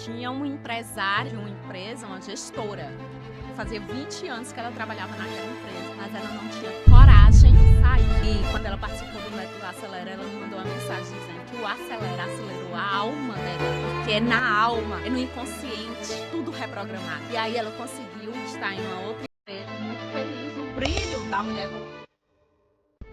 Tinha um empresário de uma empresa, uma gestora. Fazia 20 anos que ela trabalhava naquela empresa, mas ela não tinha coragem de sair. E quando ela participou do Método Acelera, ela me mandou uma mensagem dizendo que o Acelera acelerou a alma dela, porque é na alma, é no inconsciente, tudo reprogramado. E aí ela conseguiu estar em uma outra empresa, muito feliz, o brilho da mulher.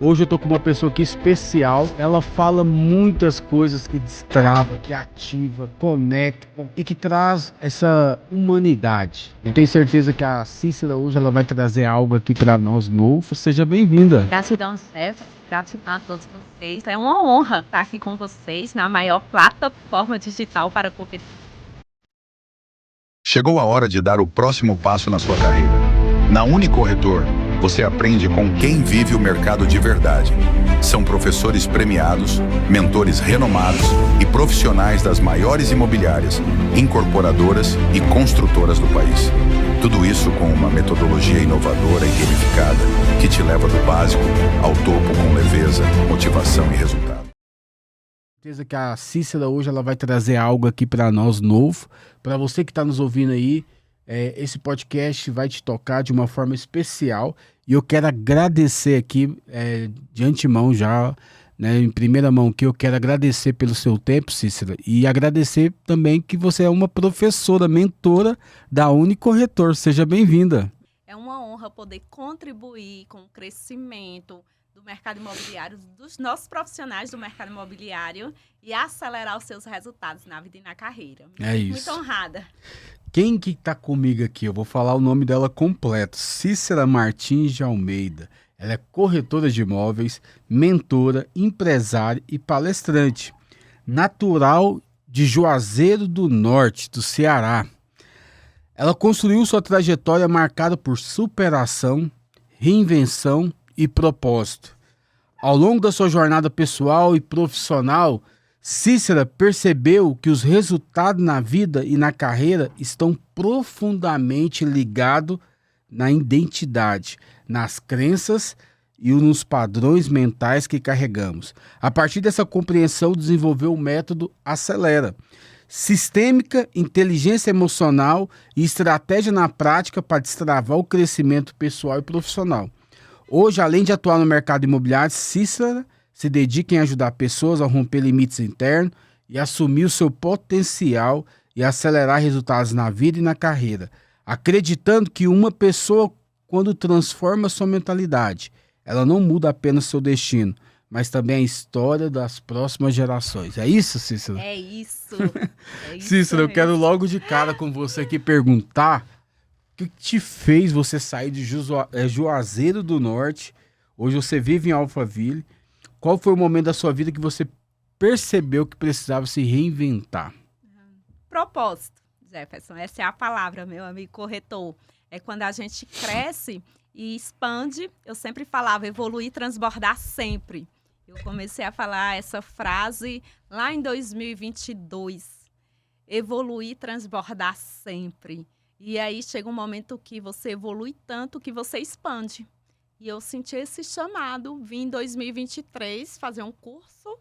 Hoje eu tô com uma pessoa aqui especial. Ela fala muitas coisas que destrava, que ativa, conecta e que traz essa humanidade. Eu tenho certeza que a Cícera hoje ela vai trazer algo aqui para nós novo. Seja bem-vinda. Gratidão, Steph. Gratidão a todos vocês. É uma honra estar aqui com vocês na maior plataforma digital para competir. Chegou a hora de dar o próximo passo na sua carreira. Na Unicorretor, você aprende com quem vive o mercado de verdade. São professores premiados, mentores renomados e profissionais das maiores imobiliárias, incorporadoras e construtoras do país. Tudo isso com uma metodologia inovadora e gamificada que te leva do básico ao topo com leveza, motivação e resultado. Certeza que a Cícera hoje ela vai trazer algo aqui para nós novo. Para você que está nos ouvindo aí, esse podcast vai te tocar de uma forma especial. E eu quero agradecer aqui de antemão já, né, em primeira mão, que eu quero agradecer pelo seu tempo, Cícera, e agradecer também que você é uma professora, mentora da Unicorretor. Seja bem-vinda. É uma honra poder contribuir com o crescimento do mercado imobiliário, dos nossos profissionais do mercado imobiliário e acelerar os seus resultados na vida e na carreira. É isso. Muito honrada. Quem que tá comigo aqui? Eu vou falar o nome dela completo. Cícera Martins de Almeida. Ela é corretora de imóveis, mentora, empresária e palestrante. Natural de Juazeiro do Norte, do Ceará. Ela construiu sua trajetória marcada por superação, reinvenção e propósito. Ao longo da sua jornada pessoal e profissional, Cícera percebeu que os resultados na vida e na carreira estão profundamente ligados na identidade, nas crenças e nos padrões mentais que carregamos. A partir dessa compreensão, desenvolveu o método Acelera. Sistêmica, inteligência emocional e estratégia na prática para destravar o crescimento pessoal e profissional. Hoje, além de atuar no mercado imobiliário, Cícera se dedica em ajudar pessoas a romper limites internos e assumir o seu potencial e acelerar resultados na vida e na carreira, acreditando que uma pessoa, quando transforma sua mentalidade, ela não muda apenas seu destino, mas também a história das próximas gerações. É isso, Cícera? É isso. É isso Cícera, eu mesmo. quero logo de cara com você aqui perguntar o que te fez você sair de Juazeiro do Norte. Hoje você vive em Alphaville. Qual foi o momento da sua vida que você percebeu que precisava se reinventar? Propósito, Jefferson. Essa é a palavra, meu amigo corretor. É quando a gente cresce e expande. Eu sempre falava evoluir, transbordar sempre. Eu comecei a falar essa frase lá em 2022. Evoluir, transbordar sempre. E aí chega um momento que você evolui tanto que você expande. E eu senti esse chamado, vim em 2023 fazer um curso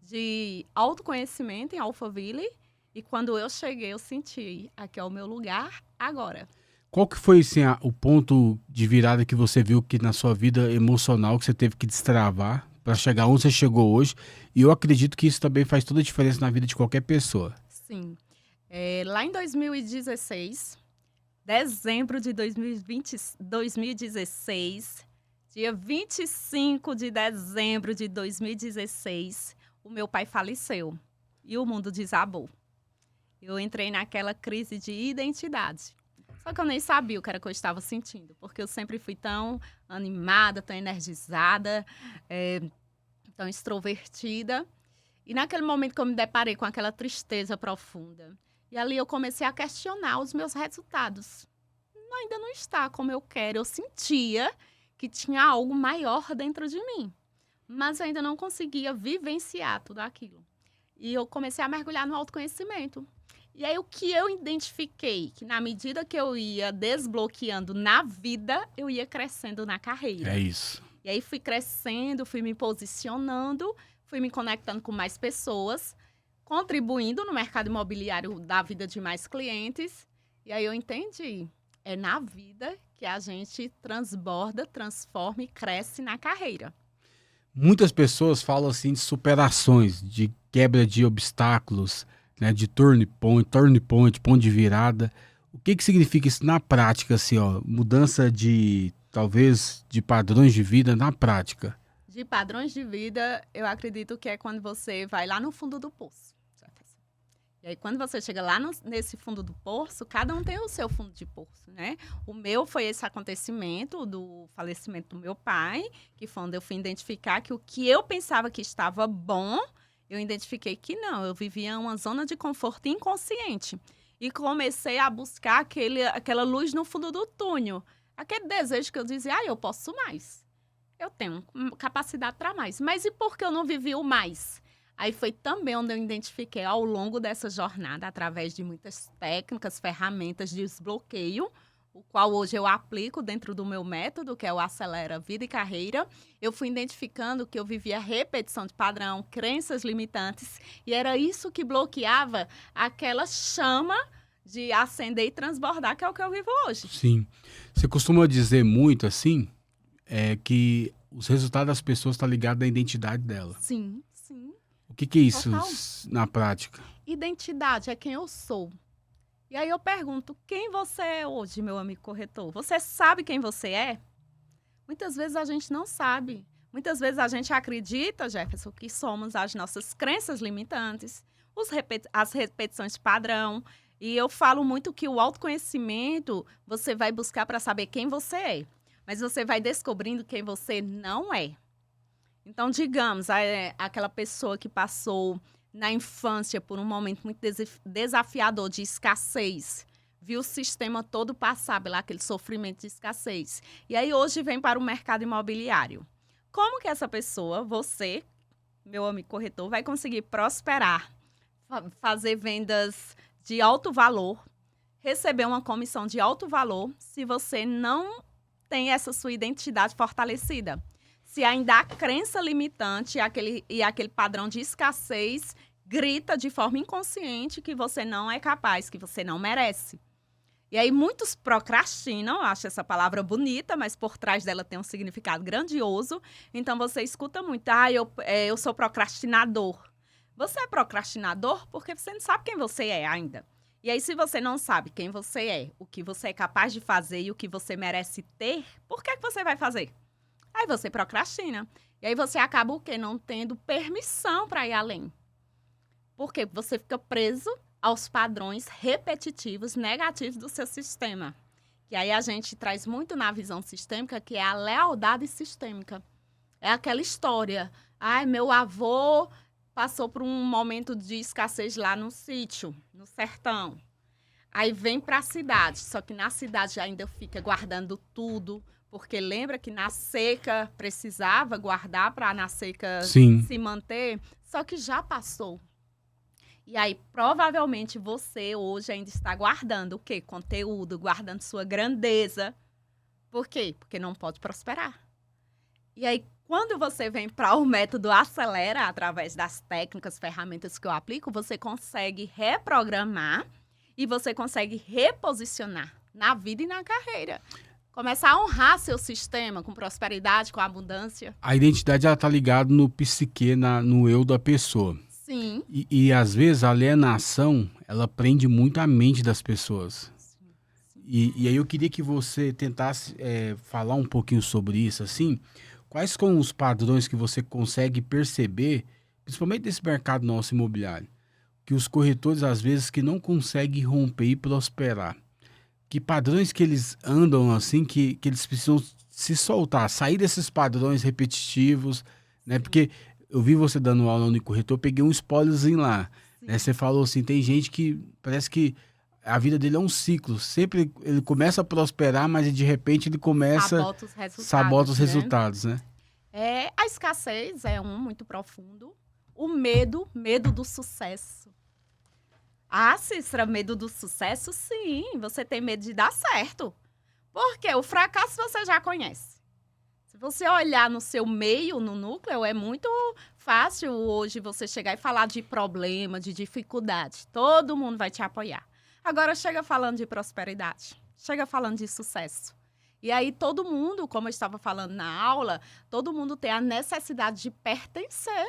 de autoconhecimento em Alphaville. E quando eu cheguei, eu senti, aqui é o meu lugar agora. Qual que foi assim, o ponto de virada que você viu que na sua vida emocional que você teve que destravar para chegar onde você chegou hoje? E eu acredito que isso também faz toda a diferença na vida de qualquer pessoa. Sim. Lá em 2016, dezembro de 2016, dia 25 de dezembro de 2016, o meu pai faleceu e o mundo desabou. Eu entrei naquela crise de identidade. Só que eu nem sabia o que era que eu estava sentindo, porque eu sempre fui tão animada, tão energizada, tão extrovertida. E naquele momento que eu me deparei com aquela tristeza profunda, e ali eu comecei a questionar os meus resultados. Ainda não está como eu quero. Eu sentia que tinha algo maior dentro de mim, mas ainda não conseguia vivenciar tudo aquilo. E eu comecei a mergulhar no autoconhecimento. E aí o que eu identifiquei, que na medida que eu ia desbloqueando na vida, eu ia crescendo na carreira. É isso. E aí fui crescendo, fui me posicionando, fui me conectando com mais pessoas, contribuindo no mercado imobiliário da vida de mais clientes. E aí eu entendi, é na vida que a gente transborda, transforma e cresce na carreira. Muitas pessoas falam assim de superações, de quebra de obstáculos, né, de turn point, ponto de virada. O que significa isso na prática, assim, ó, mudança de, talvez, de padrões de vida na prática? De padrões de vida, eu acredito que é quando você vai lá no fundo do poço. E aí, quando você chega lá nesse fundo do poço, cada um tem o seu fundo de poço, né? O meu foi esse acontecimento do falecimento do meu pai, que foi onde eu fui identificar que o que eu pensava que estava bom, eu identifiquei que não. Eu vivia uma zona de conforto inconsciente. E comecei a buscar aquela luz no fundo do túnel. Aquele desejo que eu dizia, eu posso mais. Eu tenho capacidade para mais. Mas e por que eu não vivi o mais? Aí foi também onde eu identifiquei ao longo dessa jornada, através de muitas técnicas, ferramentas de desbloqueio, o qual hoje eu aplico dentro do meu método, que é o Acelera Vida e Carreira. Eu fui identificando que eu vivia repetição de padrão, crenças limitantes, e era isso que bloqueava aquela chama de acender e transbordar, que é o que eu vivo hoje. Sim. Você costuma dizer muito, assim, que os resultados das pessoas estão ligados à identidade dela. Sim, sim. O que é isso Total. na prática? Identidade é quem eu sou. E aí eu pergunto, quem você é hoje, meu amigo corretor? Você sabe quem você é? Muitas vezes a gente não sabe. Muitas vezes a gente acredita, Jefferson, que somos as nossas crenças limitantes, as repetições de padrão. E eu falo muito que o autoconhecimento você vai buscar para saber quem você é. Mas você vai descobrindo quem você não é. Então, digamos, aquela pessoa que passou na infância por um momento muito desafiador de escassez, viu o sistema todo passar pelo aquele sofrimento de escassez. E aí hoje vem para o mercado imobiliário. Como que essa pessoa, você, meu amigo corretor, vai conseguir prosperar, fazer vendas de alto valor, receber uma comissão de alto valor, se você não tem essa sua identidade fortalecida? Se ainda a crença limitante e aquele padrão de escassez grita de forma inconsciente que você não é capaz, que você não merece. E aí muitos procrastinam, acho essa palavra bonita, mas por trás dela tem um significado grandioso. Então você escuta muito, eu sou procrastinador. Você é procrastinador porque você não sabe quem você é ainda. E aí, se você não sabe quem você é, o que você é capaz de fazer e o que você merece ter, por que você vai fazer? Aí você procrastina. E aí você acaba o quê? Não tendo permissão para ir além. Porque você fica preso aos padrões repetitivos, negativos do seu sistema. Que aí a gente traz muito na visão sistêmica, que é a lealdade sistêmica. É aquela história. Meu avô passou por um momento de escassez lá no sítio, no sertão. Aí vem para a cidade, só que na cidade ainda fica guardando tudo, porque lembra que na seca precisava guardar para na seca se manter, só que já passou. E aí, provavelmente, você hoje ainda está guardando o quê? Conteúdo, guardando sua grandeza. Por quê? Porque não pode prosperar. E aí, quando você vem para o método Acelera, através das técnicas, ferramentas que eu aplico, você consegue reprogramar e você consegue reposicionar na vida e na carreira. Começar a honrar seu sistema com prosperidade, com abundância. A identidade está ligada no psique, no eu da pessoa. Sim. E às vezes a alienação, ela prende muito a mente das pessoas. Sim. E aí eu queria que você tentasse falar um pouquinho sobre isso, assim. Quais são os padrões que você consegue perceber, principalmente desse mercado nosso imobiliário, que os corretores, às vezes, que não conseguem romper e prosperar? Que padrões que eles andam, assim, que eles precisam se soltar, sair desses padrões repetitivos, né? Porque eu vi você dando aula no corretor, eu peguei um spoilerzinho lá, né? Você falou assim, tem gente que parece que a vida dele é um ciclo. Sempre ele começa a prosperar, mas de repente ele começa... Sabota os resultados, né? A escassez é muito profundo. O medo do sucesso. Cícera, medo do sucesso? Sim, você tem medo de dar certo. Porque o fracasso você já conhece. você olhar no seu meio, no núcleo, é muito fácil hoje você chegar e falar de problema, de dificuldade. Todo mundo vai te apoiar. Agora chega falando de prosperidade, chega falando de sucesso. E aí todo mundo, como eu estava falando na aula, todo mundo tem a necessidade de pertencer.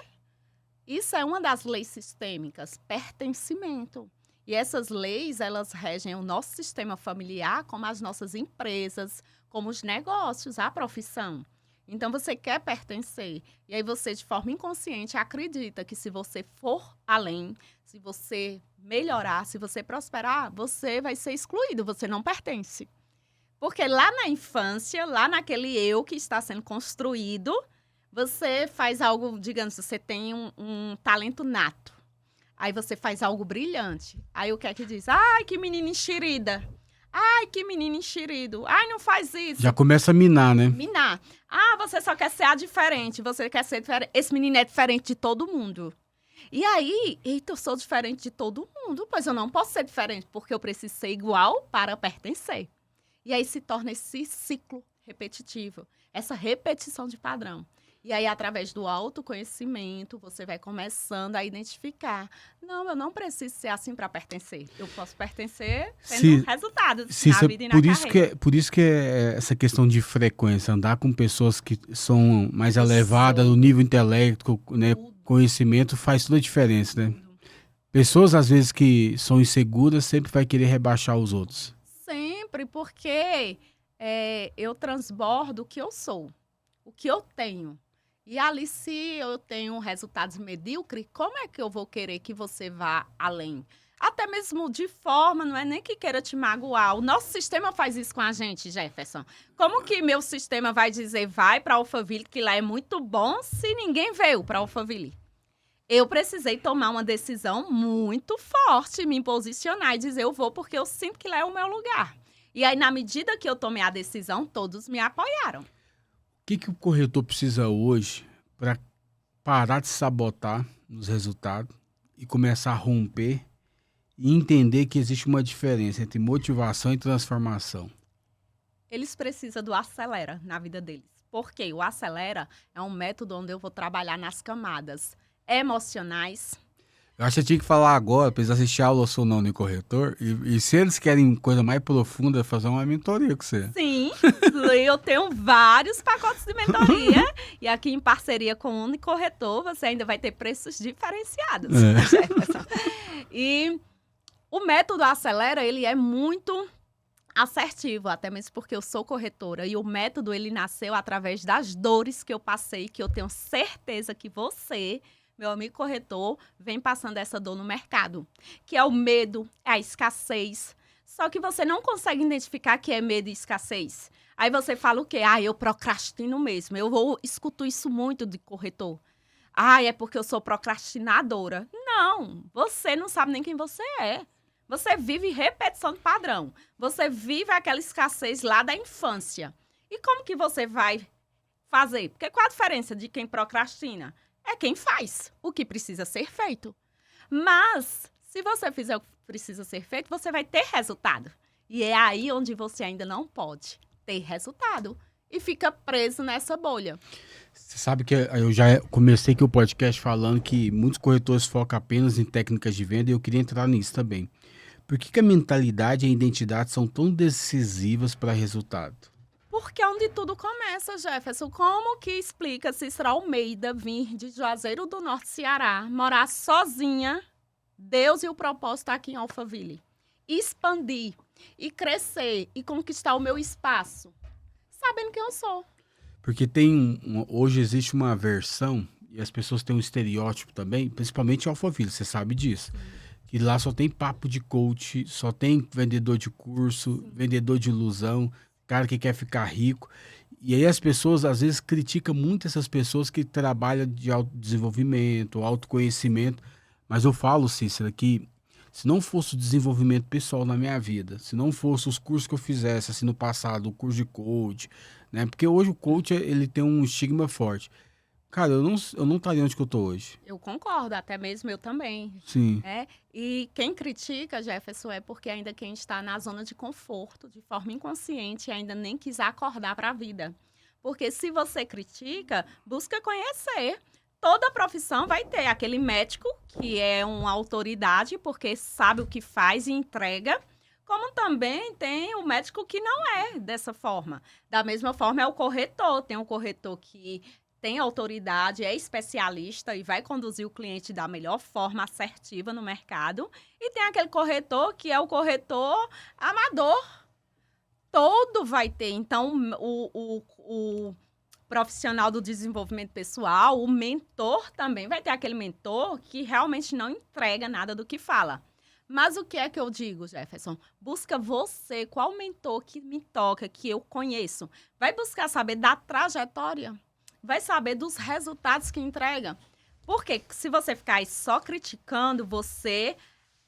Isso é uma das leis sistêmicas, pertencimento. E essas leis, elas regem o nosso sistema familiar, como as nossas empresas, como os negócios, a profissão. Então, você quer pertencer. E aí você, de forma inconsciente, acredita que se você for além, se você melhorar, se você prosperar, você vai ser excluído, você não pertence. Porque lá na infância, lá naquele eu que está sendo construído, você faz algo, digamos, você tem um talento nato. Aí você faz algo brilhante. Aí o que é que diz? Ai, que menina enxerida. Ai, que menino enxerido. Ai, não faz isso. Já começa a minar, né? Minar. Ah, você só quer ser a diferente. Você quer ser diferente. Esse menino é diferente de todo mundo. E aí, eita, eu sou diferente de todo mundo. Pois eu não posso ser diferente, porque eu preciso ser igual para pertencer. E aí se torna esse ciclo repetitivo. Essa repetição de padrão. E aí, através do autoconhecimento, você vai começando a identificar. Não, eu não preciso ser assim para pertencer. Eu posso pertencer tendo resultados na vida e na carreira. Por isso que é essa questão de frequência, andar com pessoas que são mais elevadas no nível intelecto, né, conhecimento, faz toda a diferença, né? Pessoas, às vezes, que são inseguras, sempre vai querer rebaixar os outros. Sempre, porque eu transbordo o que eu sou, o que eu tenho. E ali, se eu tenho resultados medíocres, como é que eu vou querer que você vá além? Até mesmo de forma, não é nem que queira te magoar. O nosso sistema faz isso com a gente, Jefferson. Como que meu sistema vai dizer, vai para Alphaville, que lá é muito bom, se ninguém veio para Alphaville? Eu precisei tomar uma decisão muito forte, me posicionar e dizer, eu vou porque eu sinto que lá é o meu lugar. E aí, na medida que eu tomei a decisão, todos me apoiaram. O que o corretor precisa hoje para parar de sabotar nos resultados e começar a romper e entender que existe uma diferença entre motivação e transformação? Eles precisam do Acelera na vida deles. Porque o Acelera é um método onde eu vou trabalhar nas camadas emocionais. Eu acho que eu tinha que falar agora, para eles assistir a aula ou sou não no corretor, e se eles querem coisa mais profunda, fazer uma mentoria com você. Sim, eu tenho vários pacotes de mentoria, e aqui em parceria com o Unicorretor, você ainda vai ter preços diferenciados. E o método Acelera, ele é muito assertivo, até mesmo porque eu sou corretora, e o método, ele nasceu através das dores que eu passei, que eu tenho certeza que você, meu amigo corretor, vem passando essa dor no mercado, que é o medo, é a escassez. Só que você não consegue identificar que é medo e escassez. Aí você fala o quê? Ah, eu procrastino mesmo. Eu escuto isso muito de corretor. Ah, é porque eu sou procrastinadora. Não, você não sabe nem quem você é. Você vive repetição de padrão. Você vive aquela escassez lá da infância. E como que você vai fazer? Porque qual a diferença de quem procrastina? É quem faz o que precisa ser feito. Mas, se você fizer o que precisa ser feito, você vai ter resultado. E é aí onde você ainda não pode ter resultado. E fica preso nessa bolha. Você sabe que eu já comecei aqui o podcast falando que muitos corretores focam apenas em técnicas de venda e eu queria entrar nisso também. Por que a mentalidade e a identidade são tão decisivas para resultado? Porque é onde tudo começa, Jefferson. Como que explica Cícera Almeida vir de Juazeiro do Norte, Ceará, morar sozinha, Deus e o propósito aqui em Alphaville, expandir e crescer e conquistar o meu espaço, sabendo quem eu sou? Porque hoje existe uma versão, e as pessoas têm um estereótipo também, principalmente em Alphaville, você sabe disso. Que lá só tem papo de coach, só tem vendedor de curso, vendedor de ilusão, cara que quer ficar rico. E aí as pessoas, às vezes, criticam muito essas pessoas que trabalham de autodesenvolvimento, autoconhecimento. Mas eu falo, Cícera, que se não fosse o desenvolvimento pessoal na minha vida, se não fosse os cursos que eu fizesse, assim, no passado, o curso de coach, né? Porque hoje o coach, ele tem um estigma forte. Cara, eu não estaria onde que eu tô hoje. Eu concordo, até mesmo eu também. Sim. E quem critica, Jefferson, é porque ainda quem está na zona de conforto, de forma inconsciente, ainda nem quis acordar para a vida. Porque se você critica, busca conhecer. Toda profissão vai ter aquele médico, que é uma autoridade, porque sabe o que faz e entrega, como também tem o médico que não é dessa forma. Da mesma forma é o corretor. Tem um corretor que tem autoridade, é especialista e vai conduzir o cliente da melhor forma assertiva no mercado. E tem aquele corretor que é o corretor amador. Todo vai ter. Então, o profissional do desenvolvimento pessoal, o mentor também vai ter aquele mentor que realmente não entrega nada do que fala. Mas o que é que eu digo, Jefferson? Busca você, qual mentor que me toca, que eu conheço. Vai buscar saber da trajetória, vai saber dos resultados que entrega. Porque se você ficar aí só criticando, você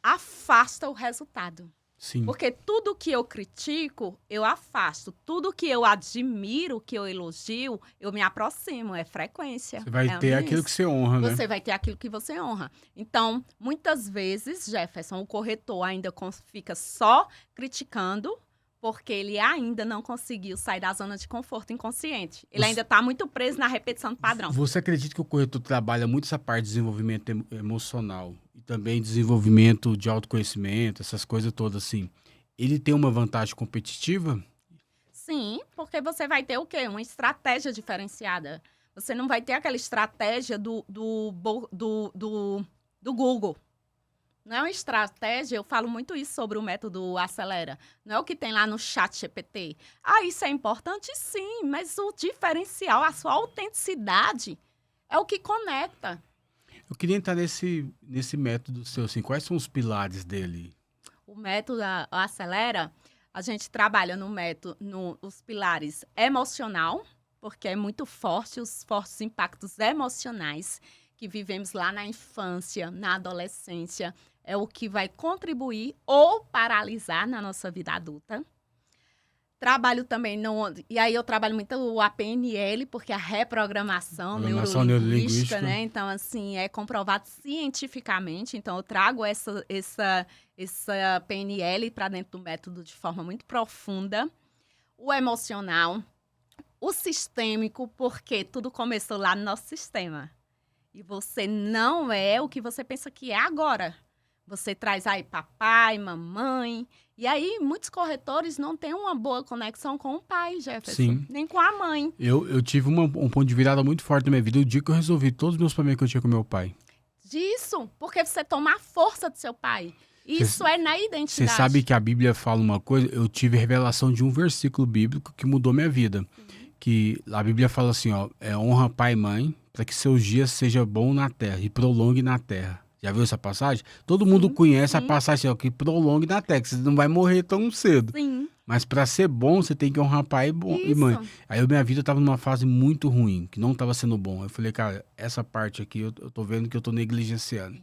afasta o resultado. Sim. Porque tudo que eu critico, eu afasto. Tudo que eu admiro, que eu elogio, eu me aproximo. É frequência. Você vai ter aquilo que você honra, né? Você vai ter aquilo que você honra. Então, muitas vezes, Jefferson, o corretor ainda fica só criticando porque ele ainda não conseguiu sair da zona de conforto inconsciente. Ele ainda está muito preso na repetição do padrão. Você acredita que o corretor trabalha muito essa parte de desenvolvimento emocional e também desenvolvimento de autoconhecimento, essas coisas todas assim? Ele tem uma vantagem competitiva? Sim, porque você vai ter o quê? Uma estratégia diferenciada. Você não vai ter aquela estratégia do Google. Não é uma estratégia, eu falo muito isso sobre o método Acelera. Não é o que tem lá no chat GPT. Isso é importante sim, mas o diferencial, a sua autenticidade é o que conecta. Eu queria entrar nesse método seu, assim, quais são os pilares dele? O método Acelera, a gente trabalha no método, os pilares emocional, porque é muito forte, os fortes impactos emocionais que vivemos lá na infância, na adolescência, é o que vai contribuir ou paralisar na nossa vida adulta. Trabalho também, e aí eu trabalho muito o APNL, porque a reprogramação neurolinguística, né? Então, assim, é comprovado cientificamente. Então, eu trago essa PNL para dentro do método de forma muito profunda. O emocional, o sistêmico, porque tudo começou lá no nosso sistema. E você não é o que você pensa que é agora. Você traz aí papai, mamãe. E aí, muitos corretores não têm uma boa conexão com o pai, Jefferson. Sim. Nem com a mãe. Eu tive um ponto de virada muito forte na minha vida. O dia que eu resolvi todos os meus problemas que eu tinha com meu pai. Disso, porque você toma a força do seu pai. Isso é na identidade. Você sabe que a Bíblia fala uma coisa? Eu tive revelação de um versículo bíblico que mudou minha vida. Que a Bíblia fala assim, ó, honra pai e mãe para que seus dias sejam bons na terra e prolongue na terra. Já viu essa passagem? Todo mundo conhece a passagem, ó, que prolongue na terra, que você não vai morrer tão cedo. Sim. Mas para ser bom, você tem que honrar pai e mãe. Aí minha vida estava numa fase muito ruim, que não estava sendo bom. Eu falei, cara, essa parte aqui eu tô vendo que eu tô negligenciando.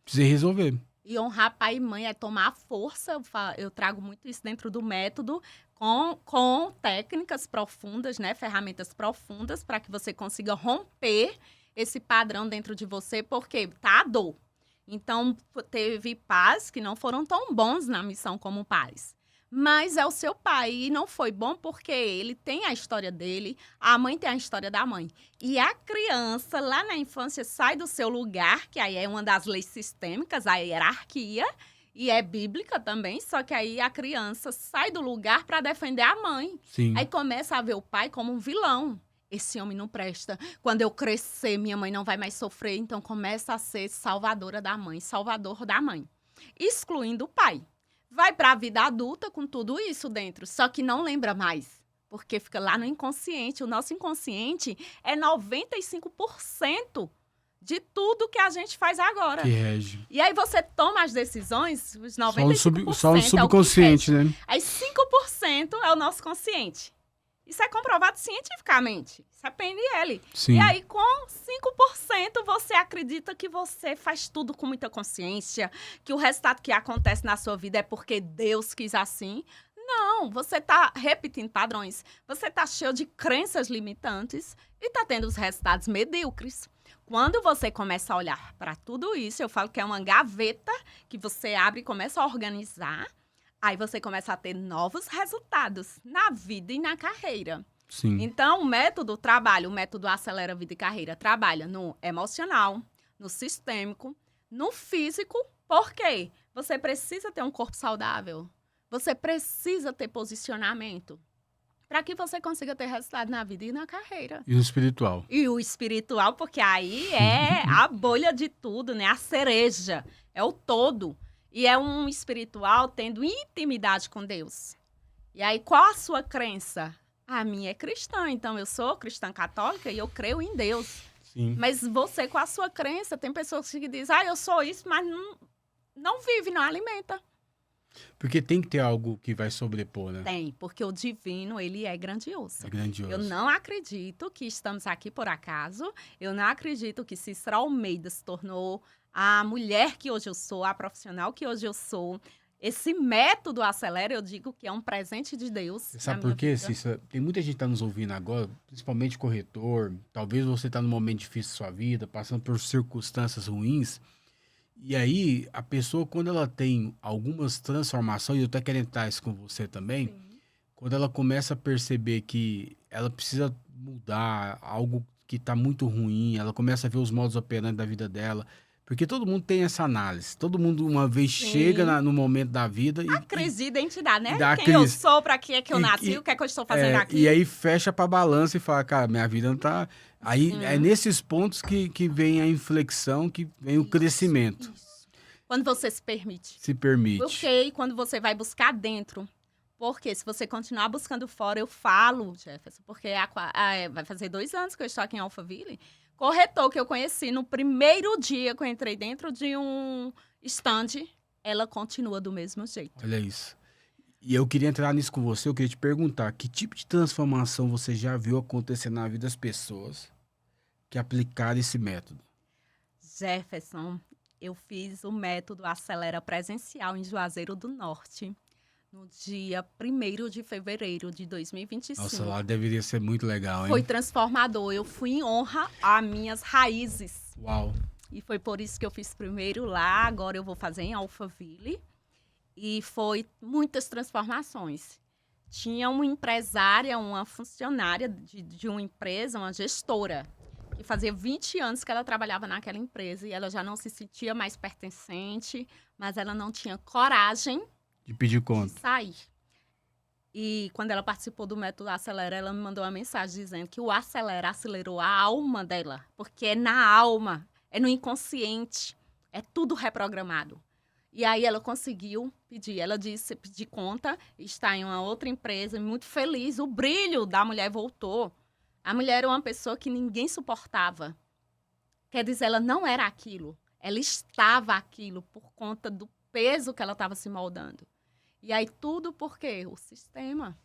Precisei resolver. E honrar pai e mãe é tomar força. Eu trago muito isso dentro do método, com técnicas profundas, né? Ferramentas profundas, para que você consiga romper esse padrão dentro de você, porque tá a dor. Então, teve pais que não foram tão bons na missão como pais. Mas é o seu pai e não foi bom porque ele tem a história dele, a mãe tem a história da mãe. E a criança, lá na infância, sai do seu lugar, que aí é uma das leis sistêmicas, a hierarquia, e é bíblica também, só que aí a criança sai do lugar para defender a mãe. Sim. Aí começa a ver o pai como um vilão. Esse homem não presta. Quando eu crescer, minha mãe não vai mais sofrer. Então, começa a ser salvadora da mãe, salvador da mãe. Excluindo o pai. Vai para a vida adulta com tudo isso dentro, só que não lembra mais. Porque fica lá no inconsciente. O nosso inconsciente é 95% de tudo que a gente faz agora. Que rege. E aí você toma as decisões, os 95% Só no subconsciente, né? Aí 5% é o nosso consciente. Isso é comprovado cientificamente. Isso é PNL. Sim. E aí, com 5%, você acredita que você faz tudo com muita consciência, que o resultado que acontece na sua vida é porque Deus quis assim. Não, você está repetindo padrões. Você está cheio de crenças limitantes e está tendo os resultados medíocres. Quando você começa a olhar para tudo isso, eu falo que é uma gaveta que você abre e começa a organizar. Aí você começa a ter novos resultados na vida e na carreira. Sim. Então, o método Acelera Vida e Carreira, trabalha no emocional, no sistêmico, no físico. Por quê? Você precisa ter um corpo saudável. Você precisa ter posicionamento para que você consiga ter resultado na vida e na carreira. E no espiritual? E o espiritual, porque aí é a bolha de tudo, né? A cereja, é o todo. E é um espiritual tendo intimidade com Deus. E aí, qual a sua crença? A minha é cristã, então eu sou cristã católica e eu creio em Deus. Sim. Mas você, com a sua crença, tem pessoas que dizem, eu sou isso, mas não vive, não alimenta. Porque tem que ter algo que vai sobrepor, né? Tem, porque o divino, ele é grandioso. É grandioso. Eu não acredito que estamos aqui por acaso. Eu não acredito que Cícera Almeida se tornou a mulher que hoje eu sou, a profissional que hoje eu sou. Esse método Acelera, eu digo que é um presente de Deus. Você sabe por quê, Cícera? Tem muita gente que está nos ouvindo agora, principalmente corretor. Talvez você está num momento difícil da sua vida, passando por circunstâncias ruins. E aí, a pessoa, quando ela tem algumas transformações, eu até quero entrar isso com você também, Sim. quando ela começa a perceber que ela precisa mudar algo que está muito ruim, ela começa a ver os modos operantes da vida dela. Porque todo mundo tem essa análise. Todo mundo, uma vez, chega no momento da vida e... A crise de identidade, né? dá Quem eu crise. sou, pra que é que eu nasci, o que é que eu estou fazendo aqui. E aí fecha pra balança e fala, cara, minha vida não tá... Aí é nesses pontos que vem a inflexão, que vem o crescimento. Isso. Quando você se permite. Se permite. Porque quando você vai buscar dentro. Porque se você continuar buscando fora, eu falo, Jefferson, porque vai fazer 2 anos que eu estou aqui em Alphaville. Corretor que eu conheci no primeiro dia que eu entrei dentro de um stand, ela continua do mesmo jeito. Olha isso. E eu queria entrar nisso com você, eu queria te perguntar, que tipo de transformação você já viu acontecer na vida das pessoas que aplicaram esse método? Jefferson, eu fiz o método Acelera presencial em Juazeiro do Norte, no dia 1º de fevereiro de 2025. Nossa, lá deveria ser muito legal, hein? Foi transformador. Eu fui em honra às minhas raízes. Uau. E foi por isso que eu fiz primeiro lá, agora eu vou fazer em Alphaville. E foi muitas transformações. Tinha uma empresária, uma funcionária de uma empresa, uma gestora, que fazia 20 anos que ela trabalhava naquela empresa e ela já não se sentia mais pertencente, mas ela não tinha coragem De pedir de conta. sair. E quando ela participou do método Acelera, ela me mandou uma mensagem dizendo que o Acelera acelerou a alma dela, porque é na alma, é no inconsciente, é tudo reprogramado. E aí ela conseguiu pedir, ela disse pedir conta, está em uma outra empresa, muito feliz, o brilho da mulher voltou. A mulher era uma pessoa que ninguém suportava. Quer dizer, ela não era aquilo, ela estava aquilo por conta do peso que ela estava se moldando. E aí tudo por quê? O sistema.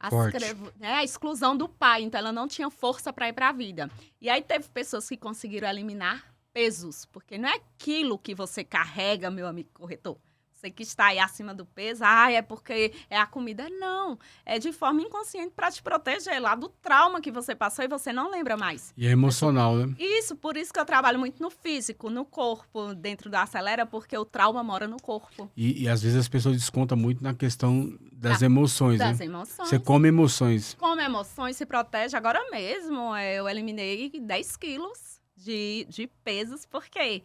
Forte. A exclusão do pai, então ela não tinha força para ir para a vida. E aí teve pessoas que conseguiram eliminar pesos, porque não é aquilo que você carrega, meu amigo corretor. Você que está aí acima do peso, é porque é a comida. Não, é de forma inconsciente para te proteger lá do trauma que você passou e você não lembra mais. E é emocional, né? Isso, por isso que eu trabalho muito no físico, no corpo, dentro da Acelera, porque o trauma mora no corpo. E às vezes as pessoas descontam muito na questão das emoções, Das né? emoções. Você come emoções. Come emoções, se protege. Agora mesmo, eu eliminei 10 quilos de pesos, porque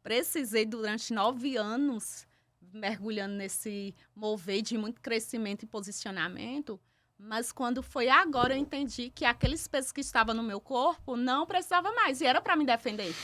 precisei durante 9 anos mergulhando nesse mover de muito crescimento e posicionamento, mas quando foi agora eu entendi que aqueles pesos que estavam no meu corpo não precisava mais, e era para me defender.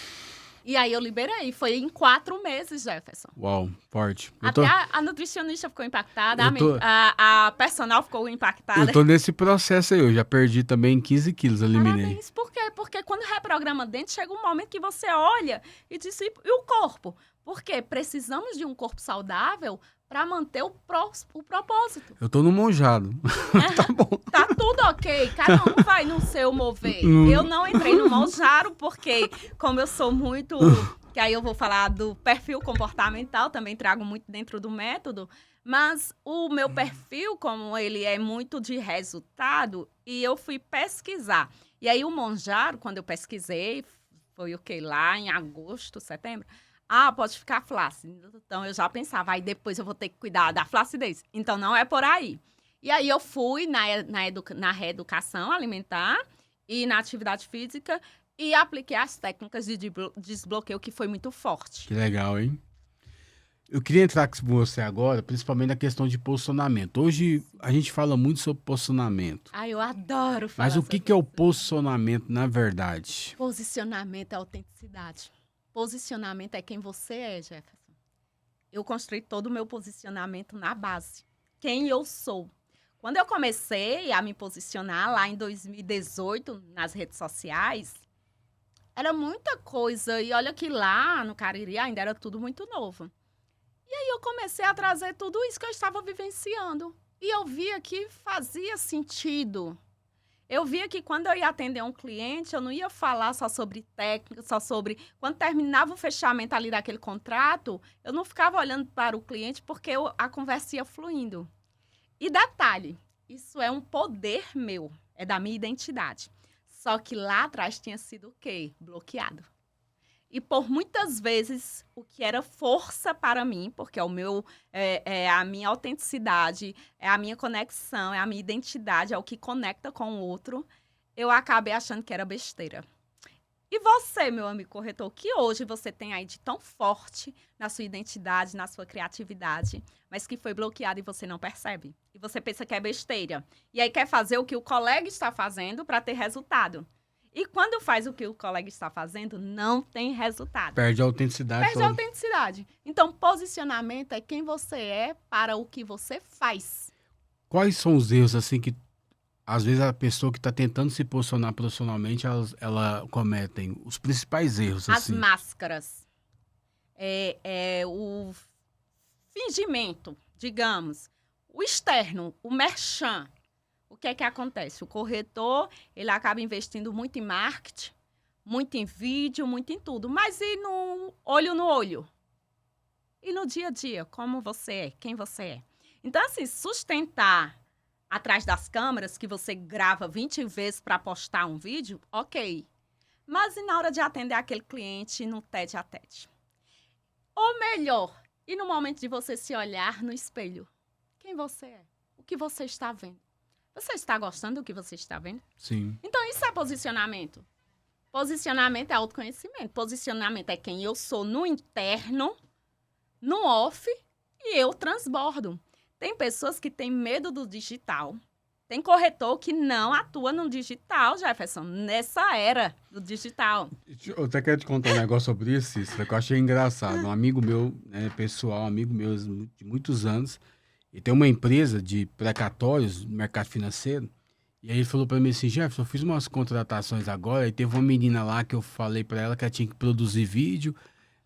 E aí eu liberei, foi em 4 meses, Jefferson. Uau, forte. Até a nutricionista ficou impactada, Eu tô- a personal ficou impactada. Eu tô nesse processo aí, eu já perdi também 15 quilos, eliminei. Parabéns. Por quê? Porque quando reprograma dentro, chega um momento que você olha e diz, e o corpo? Porque precisamos de um corpo saudável para manter o propósito. Eu tô no monjado. Tá bom. Tá tudo ok, cada um vai no seu mover. Hum. Eu não entrei no Monjaro porque, como eu sou muito... Que aí eu vou falar do perfil comportamental, também trago muito dentro do método. Mas o meu perfil, como ele é muito de resultado, e eu fui pesquisar. E aí o Monjaro, quando eu pesquisei, foi o que? Lá em agosto, setembro. Pode ficar flácido. Então eu já pensava, aí depois eu vou ter que cuidar da flacidez. Então não é por aí. E aí eu fui na reeducação alimentar e na atividade física e apliquei as técnicas de desbloqueio, que foi muito forte. Que legal, hein? Eu queria entrar com você agora, principalmente na questão de posicionamento. Hoje a gente fala muito sobre posicionamento. Eu adoro falar. Mas o que é o posicionamento na verdade? Posicionamento é autenticidade. Posicionamento é quem você é, Jefferson. Eu construí todo o meu posicionamento na base. Quem eu sou. Quando eu comecei a me posicionar lá em 2018 nas redes sociais, era muita coisa. E olha que lá no Cariri ainda era tudo muito novo. E aí eu comecei a trazer tudo isso que eu estava vivenciando. E eu via que fazia sentido. Eu via que quando eu ia atender um cliente, eu não ia falar só sobre técnica, só sobre... Quando terminava o fechamento ali daquele contrato, eu não ficava olhando para o cliente porque a conversa ia fluindo. E detalhe, isso é um poder meu, é da minha identidade. Só que lá atrás tinha sido o quê? Bloqueado. E por muitas vezes, o que era força para mim, porque é a minha autenticidade, é a minha conexão, é a minha identidade, é o que conecta com o outro, eu acabei achando que era besteira. E você, meu amigo corretor, o que hoje você tem aí de tão forte na sua identidade, na sua criatividade, mas que foi bloqueado e você não percebe? E você pensa que é besteira. E aí quer fazer o que o colega está fazendo para ter resultado. E quando faz o que o colega está fazendo, não tem resultado. Perde a autenticidade. Perde a autenticidade. Então, posicionamento é quem você é para o que você faz. Quais são os erros, assim, que às vezes a pessoa que está tentando se posicionar profissionalmente, ela cometem os principais erros, assim? As máscaras. O fingimento, digamos. O externo, o merchan. O que é que acontece? O corretor, ele acaba investindo muito em marketing, muito em vídeo, muito em tudo. Mas e no olho? E no dia a dia, como você é, quem você é? Então, assim, sustentar atrás das câmeras, que você grava 20 vezes para postar um vídeo, ok. Mas e na hora de atender aquele cliente no tete a tete? Ou melhor, e no momento de você se olhar no espelho? Quem você é? O que você está vendo? Você está gostando do que você está vendo? Sim. Então, isso é posicionamento. Posicionamento é autoconhecimento. Posicionamento é quem eu sou no interno, no off, e eu transbordo. Tem pessoas que têm medo do digital. Tem corretor que não atua no digital, Jefferson, nessa era do digital. Eu até quero te contar um negócio sobre isso, Cícera, que eu achei engraçado. Um amigo meu, pessoal, amigo meu de muitos anos, e tem uma empresa de precatórios no mercado financeiro, e aí ele falou pra mim assim, Jefferson, eu fiz umas contratações agora, e teve uma menina lá que eu falei pra ela que ela tinha que produzir vídeo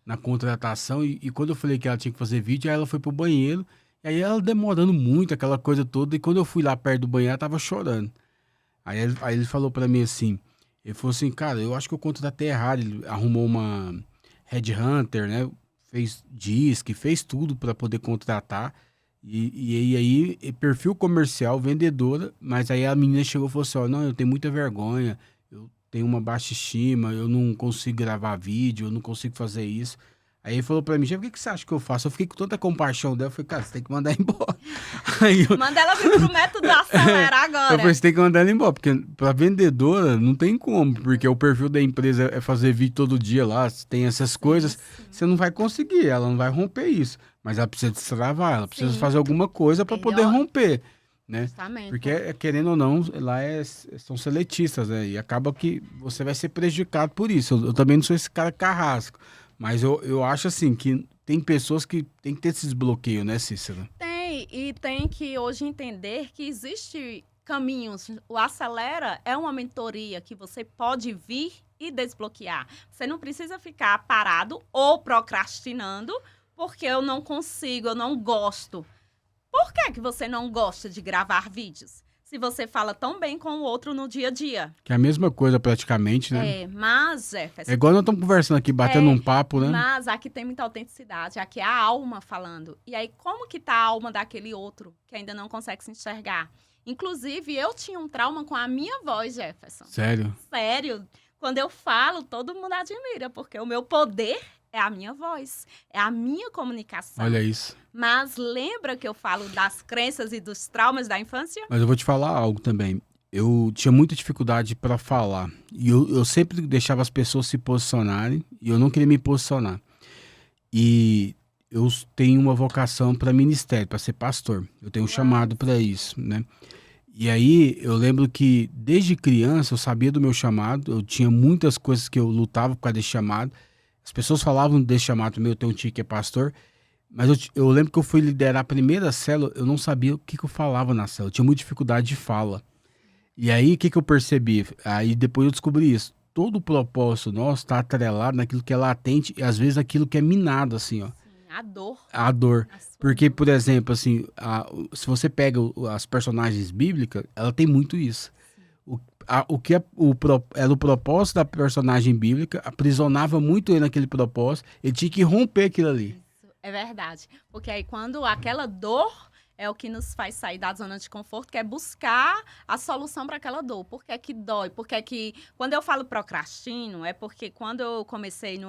na contratação, e quando eu falei que ela tinha que fazer vídeo, aí ela foi pro banheiro, e aí ela demorando muito, aquela coisa toda, e quando eu fui lá perto do banheiro, ela tava chorando. Aí ele falou pra mim assim, ele falou assim, cara, eu acho que eu contratei errado, ele arrumou uma headhunter, né, fez tudo pra poder contratar, e aí, perfil comercial, vendedora, mas aí a menina chegou e falou assim, ó, não, eu tenho muita vergonha, eu tenho uma baixa estima, eu não consigo gravar vídeo, eu não consigo fazer isso. Aí ele falou pra mim, o que você acha que eu faço? Eu fiquei com tanta compaixão dela, eu falei, cara, você tem que mandar embora. Manda ela vir pro método Acelera agora. Eu falei, você tem que mandar ela embora, porque pra vendedora não tem como, porque o perfil da empresa é fazer vídeo todo dia lá, tem essas coisas, você não vai conseguir, ela não vai romper isso. Mas ela precisa destravar, ela precisa fazer alguma coisa para poder romper, né? Justamente. Porque, querendo ou não, lá são seletistas, né? E acaba que você vai ser prejudicado por isso. Eu também não sou esse cara carrasco, mas eu acho assim que tem pessoas que tem que ter esse desbloqueio, né, Cícera? Tem, e tem que hoje entender que existe caminhos. O Acelera é uma mentoria que você pode vir e desbloquear. Você não precisa ficar parado ou procrastinando, porque eu não consigo, eu não gosto. Por que você não gosta de gravar vídeos? Se você fala tão bem com o outro no dia a dia. Que é a mesma coisa praticamente, né? Mas, Jefferson... É igual nós estamos conversando aqui, batendo um papo, né? Mas aqui tem muita autenticidade, aqui é a alma falando. E aí, como que tá a alma daquele outro que ainda não consegue se enxergar? Inclusive, eu tinha um trauma com a minha voz, Jefferson. Sério? Sério. Quando eu falo, todo mundo admira, porque o meu poder é a minha voz, é a minha comunicação. Olha isso. Mas lembra que eu falo das crenças e dos traumas da infância? Mas eu vou te falar algo também. Eu tinha muita dificuldade para falar. E eu sempre deixava as pessoas se posicionarem e eu não queria me posicionar. E eu tenho uma vocação para ministério, para ser pastor. Eu tenho um chamado para isso, né? E aí eu lembro que desde criança eu sabia do meu chamado. Eu tinha muitas coisas que eu lutava por causa desse chamado. As pessoas falavam desse chamado meu, eu tenho um tio que é pastor. Mas eu lembro que eu fui liderar a primeira célula, eu não sabia o que eu falava na célula. Eu tinha muita dificuldade de fala. E aí, o que eu percebi? Aí depois eu descobri isso. Todo o propósito nosso está atrelado naquilo que é latente e às vezes aquilo que é minado, assim, ó. Sim, a dor. A dor. A sua Porque, dor. por exemplo, assim, se você pega as personagens bíblicas, ela tem muito isso. O que era o propósito da personagem bíblica, aprisionava muito ele naquele propósito, ele tinha que romper aquilo ali. Isso é verdade. Porque aí quando aquela dor é o que nos faz sair da zona de conforto, que é buscar a solução para aquela dor. Por que é que dói? Por que é que... Quando eu falo procrastino, é porque quando eu comecei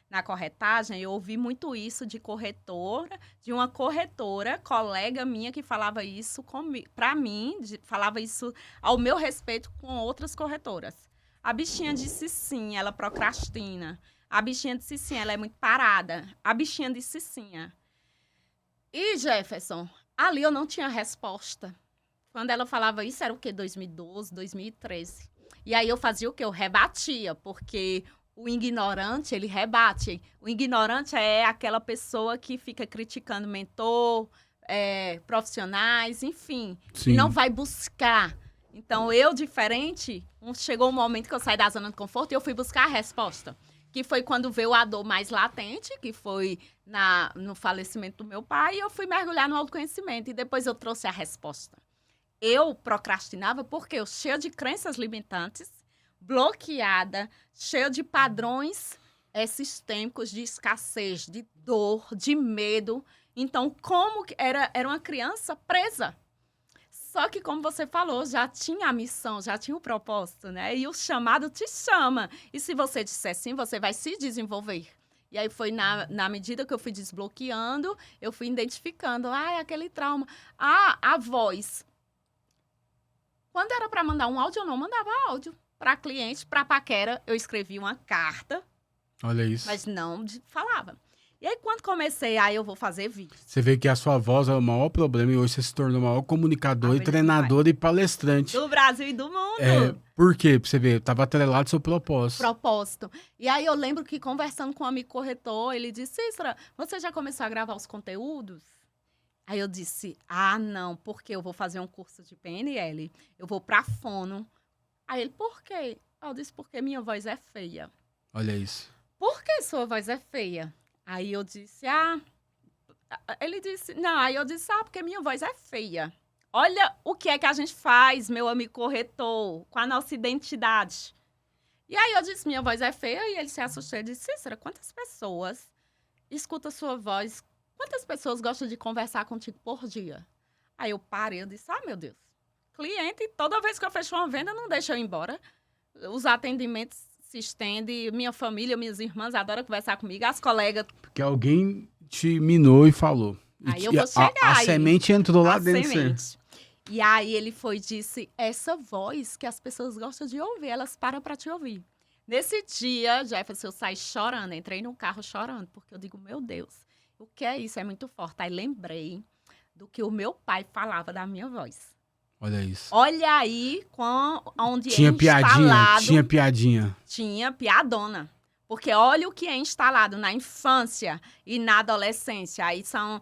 na corretagem, eu ouvi muito isso de corretora, de uma corretora, colega minha, que falava isso para mim, falava isso ao meu respeito com outras corretoras. A bichinha disse sim, ela procrastina. A bichinha disse sim, ela é muito parada. A bichinha disse sim. E, Jefferson, ali eu não tinha resposta. Quando ela falava isso, era o quê? 2012, 2013. E aí eu fazia o quê? Eu rebatia, porque o ignorante, ele rebate. O ignorante é aquela pessoa que fica criticando mentor, profissionais, enfim. Sim. E não vai buscar. Então, eu, diferente, chegou um momento que eu saí da zona de conforto e eu fui buscar a resposta. Que foi quando veio a dor mais latente, que foi no falecimento do meu pai, e eu fui mergulhar no autoconhecimento. E depois eu trouxe a resposta. Eu procrastinava porque eu, cheia de crenças limitantes, bloqueada, cheia de padrões sistêmicos de escassez, de dor, de medo. Então, como que era uma criança presa. Só que, como você falou, já tinha a missão, já tinha o propósito, né? E o chamado te chama. E se você disser sim, você vai se desenvolver. E aí foi na medida que eu fui desbloqueando, eu fui identificando. Aquele trauma. A voz. Quando era para mandar um áudio, eu não mandava áudio. Para cliente, para paquera, eu escrevia uma carta. Olha isso. Mas não falava. E aí, quando comecei, eu vou fazer vídeo. Você vê que a sua voz é o maior problema e hoje você se tornou o maior comunicador e treinador e palestrante. Do Brasil e do mundo. Por quê? Pra você ver, estava atrelado ao seu propósito. E aí, eu lembro que conversando com um amigo corretor, ele disse, Cícera, você já começou a gravar os conteúdos? Aí eu disse, não, porque eu vou fazer um curso de PNL, eu vou pra Fono. Aí ele, por quê? Eu disse, porque minha voz é feia. Olha isso. Por que sua voz é feia? Aí eu disse, ele disse, não, aí eu disse, porque minha voz é feia. Olha o que é que a gente faz, meu amigo corretor, com a nossa identidade. E aí eu disse, minha voz é feia, e ele se assustou e disse, Cícera, quantas pessoas escutam sua voz? Quantas pessoas gostam de conversar contigo por dia? Aí eu parei, eu disse, meu Deus, cliente, toda vez que eu fecho uma venda, não deixa eu ir embora. Os atendimentos se estendem, minha família, minhas irmãs adoram conversar comigo, as colegas. Porque alguém te minou e falou. Aí eu vou chegar. A semente entrou lá dentro. Semente. E aí ele foi e disse, essa voz que as pessoas gostam de ouvir, elas param para te ouvir. Nesse dia, Jefferson, eu saí chorando, entrei no carro chorando, porque eu digo, meu Deus, o que é isso? É muito forte. Aí lembrei do que o meu pai falava da minha voz. Olha isso. Olha aí onde tinha instalado. Tinha piadinha. Tinha piadona. Porque olha o que é instalado na infância e na adolescência. Aí são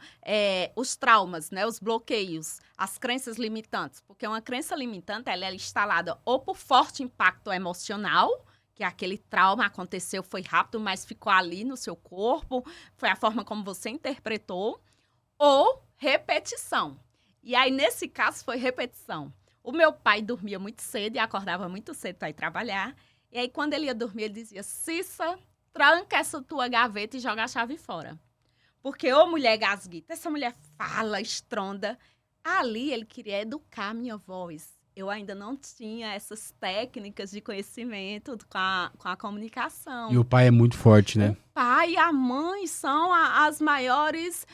os traumas, né? Os bloqueios, as crenças limitantes. Porque uma crença limitante, ela é instalada ou por forte impacto emocional, que aquele trauma aconteceu, foi rápido, mas ficou ali no seu corpo, foi a forma como você interpretou, ou repetição. E aí, nesse caso, foi repetição. O meu pai dormia muito cedo e acordava muito cedo para ir trabalhar. E aí, quando ele ia dormir, ele dizia, Cissa, tranca essa tua gaveta e joga a chave fora. Porque, mulher gasguita, essa mulher fala, estronda. Ali, ele queria educar a minha voz. eu ainda não tinha essas técnicas de conhecimento com a comunicação. E o pai é muito forte, né? O pai e a mãe são as maiores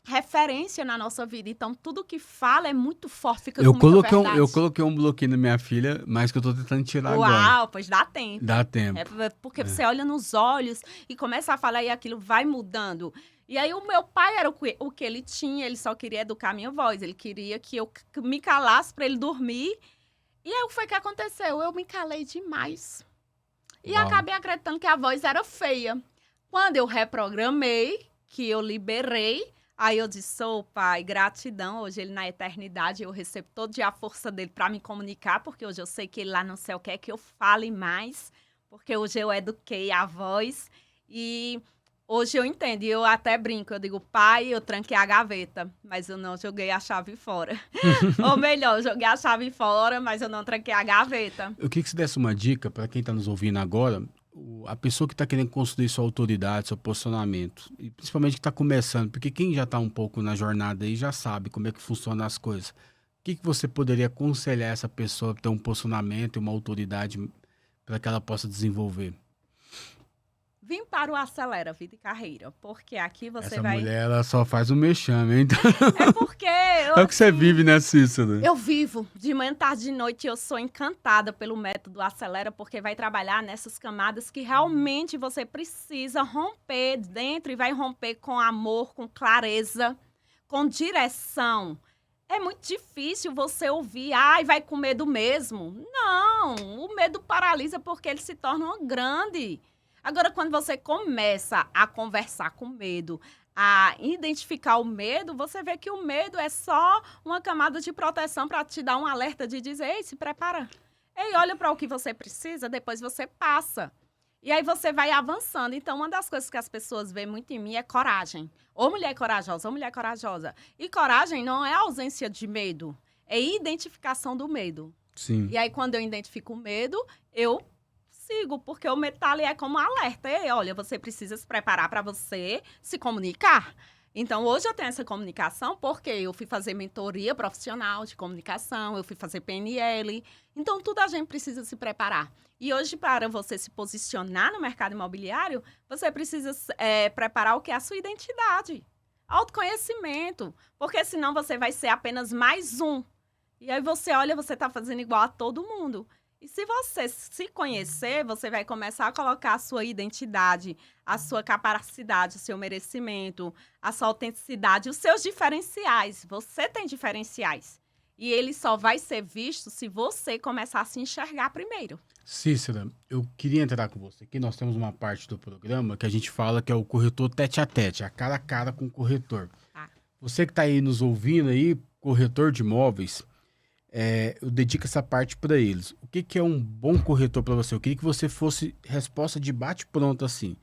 referências na nossa vida. Então, tudo que fala é muito forte, fica com muita verdade. Eu coloquei um bloqueio na minha filha, mas que eu tô tentando tirar agora. Uau, pois dá tempo. Dá tempo. É porque você olha nos olhos e começa a falar e aquilo vai mudando. E aí o meu pai era o que ele tinha, ele só queria educar a minha voz. Ele queria que eu me calasse para ele dormir. E aí o que foi que aconteceu? Eu me calei demais. E Uau. acabei acreditando que a voz era feia. Quando eu reprogramei, que eu liberei, aí eu disse, pai, gratidão. Hoje ele na eternidade, eu recebo todo dia a força dele para me comunicar, porque hoje eu sei que ele lá no céu quer que eu fale mais, porque hoje eu eduquei a voz. E hoje eu entendo, e eu até brinco, eu digo, pai, eu tranquei a gaveta, mas eu não joguei a chave fora. Ou melhor, eu joguei a chave fora, mas eu não tranquei a gaveta. Eu queria que você desse uma dica para quem está nos ouvindo agora, a pessoa que está querendo construir sua autoridade, seu posicionamento, e principalmente que está começando, porque quem já está um pouco na jornada aí já sabe como é que funcionam as coisas. O que você poderia aconselhar essa pessoa a ter um posicionamento e uma autoridade para que ela possa desenvolver? Vim para o Acelera Vida e Carreira, porque aqui você Essa vai... mulher, ela só faz o mexame, hein? É porque... É o que você vive, né, Cícera? Eu vivo. De manhã, tarde, de noite, eu sou encantada pelo método Acelera, porque vai trabalhar nessas camadas que realmente você precisa romper dentro e vai romper com amor, com clareza, com direção. É muito difícil você ouvir, vai com medo mesmo. Não, o medo paralisa porque ele se torna grande. Agora, quando você começa a conversar com medo, a identificar o medo, você vê que o medo é só uma camada de proteção para te dar um alerta de dizer, ei, se prepara. Ei, olha para o que você precisa, depois você passa. E aí você vai avançando. Então, uma das coisas que as pessoas veem muito em mim é coragem. Ou mulher corajosa, ou mulher corajosa. E coragem não é ausência de medo, é identificação do medo. Sim. E aí, quando eu identifico o medo, eu sigo, porque o medo tá ali é como um alerta. E, olha, você precisa se preparar para você se comunicar. Então, hoje eu tenho essa comunicação porque eu fui fazer mentoria profissional de comunicação, eu fui fazer PNL. Então, tudo a gente precisa se preparar. E hoje, para você se posicionar no mercado imobiliário, você precisa preparar o que é a sua identidade. Autoconhecimento. Porque senão você vai ser apenas mais um. E aí você olha, você está fazendo igual a todo mundo. E se você se conhecer, você vai começar a colocar a sua identidade, a sua capacidade, o seu merecimento, a sua autenticidade, os seus diferenciais. Você tem diferenciais. E ele só vai ser visto se você começar a se enxergar primeiro. Cícera, eu queria entrar com você aqui. Nós temos uma parte do programa que a gente fala que é o corretor tete a tete, a cara com o corretor. Ah. Você que está aí nos ouvindo aí, corretor de imóveis, eu dedico essa parte para eles. O que é um bom corretor para você? Eu queria que você fosse resposta de bate-pronto assim,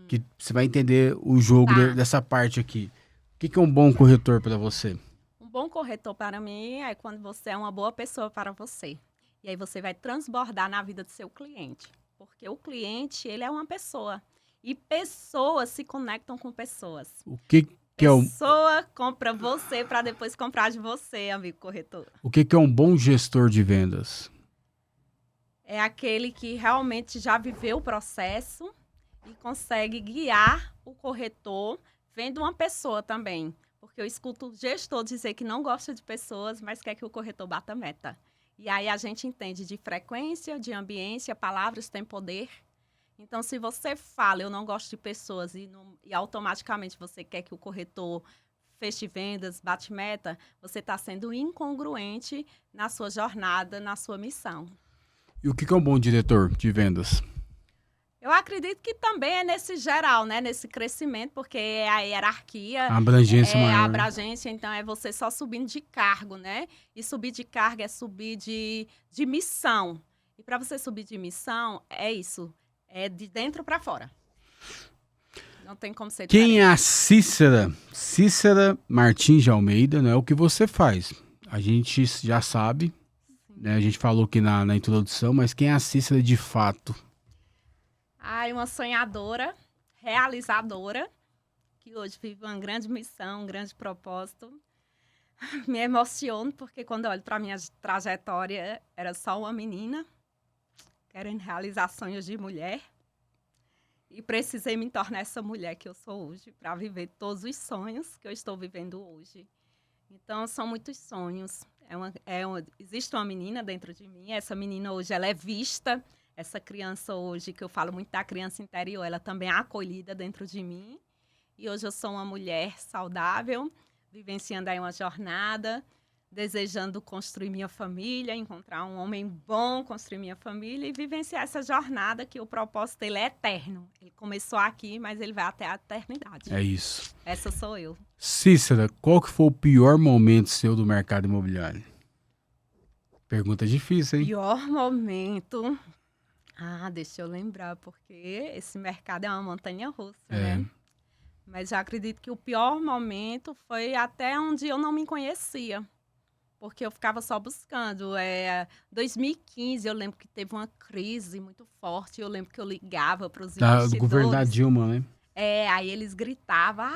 que você vai entender o jogo dessa parte aqui. O que é um bom corretor para você? Um bom corretor para mim é quando você é uma boa pessoa para você. E aí você vai transbordar na vida do seu cliente. Porque o cliente, ele é uma pessoa. E pessoas se conectam com pessoas. O que é um... Pessoa compra você para depois comprar de você, amigo corretor. O que é um bom gestor de vendas? É aquele que realmente já viveu o processo e consegue guiar o corretor vendo uma pessoa também. Porque eu escuto o gestor dizer que não gosta de pessoas, mas quer que o corretor bata meta. E aí a gente entende de frequência, de ambiência, palavras têm poder. Então, se você fala, eu não gosto de pessoas, e automaticamente você quer que o corretor feche vendas, bate meta, você está sendo incongruente na sua jornada, na sua missão. E o que é um bom diretor de vendas? Eu acredito que também é nesse geral, né? Nesse crescimento, porque é a hierarquia. A abrangência maior. A abrangência, então é você só subindo de cargo, né? E subir de cargo é subir de missão. E para você subir de missão, é isso. É de dentro para fora. Não tem como ser diferente. Quem é a Cícera? Cícera Martins de Almeida, né? O que você faz? A gente já sabe, né? A gente falou aqui na introdução, mas quem é a Cícera de fato? Uma sonhadora, realizadora, que hoje vive uma grande missão, um grande propósito. Me emociono porque quando eu olho para minha trajetória, era só uma menina querendo realizar sonhos de mulher. E precisei me tornar essa mulher que eu sou hoje para viver todos os sonhos que eu estou vivendo hoje. Então, são muitos sonhos. Existe uma menina dentro de mim. Essa menina hoje ela é vista. Essa criança hoje, que eu falo muito da criança interior, ela também é acolhida dentro de mim. E hoje eu sou uma mulher saudável, vivenciando aí uma jornada, desejando construir minha família, encontrar um homem bom, construir minha família e vivenciar essa jornada que o propósito dele é eterno. Ele começou aqui, mas ele vai até a eternidade. É isso. Essa sou eu. Cícera, qual que foi o pior momento seu do mercado imobiliário? Pergunta difícil, hein? Pior momento... deixa eu lembrar, porque esse mercado é uma montanha-russa, né? Mas eu acredito que o pior momento foi até onde eu não me conhecia. Porque eu ficava só buscando. 2015, eu lembro que teve uma crise muito forte. Eu lembro que eu ligava para os investidores. Do governo da Dilma, né? Aí eles gritavam,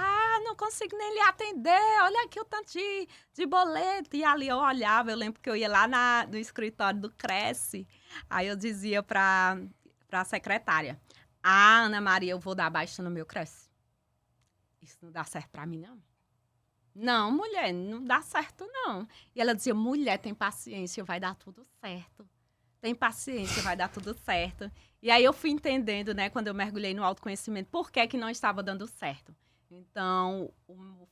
não consigo nem lhe atender, olha aqui o tanto de boleto. E ali eu olhava, eu lembro que eu ia lá no escritório do Cresce, aí eu dizia para a secretária, Ana Maria, eu vou dar baixa no meu Cresce. Isso não dá certo para mim, não. Não, mulher, não dá certo, não. E ela dizia, mulher, tem paciência, vai dar tudo certo. Tem paciência, vai dar tudo certo. E aí eu fui entendendo, né, quando eu mergulhei no autoconhecimento, por que não estava dando certo. Então,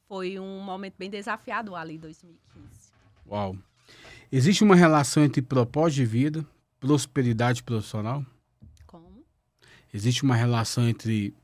foi um momento bem desafiador ali em 2015. Uau. Existe uma relação entre propósito de vida, prosperidade profissional? Como? Existe uma relação entre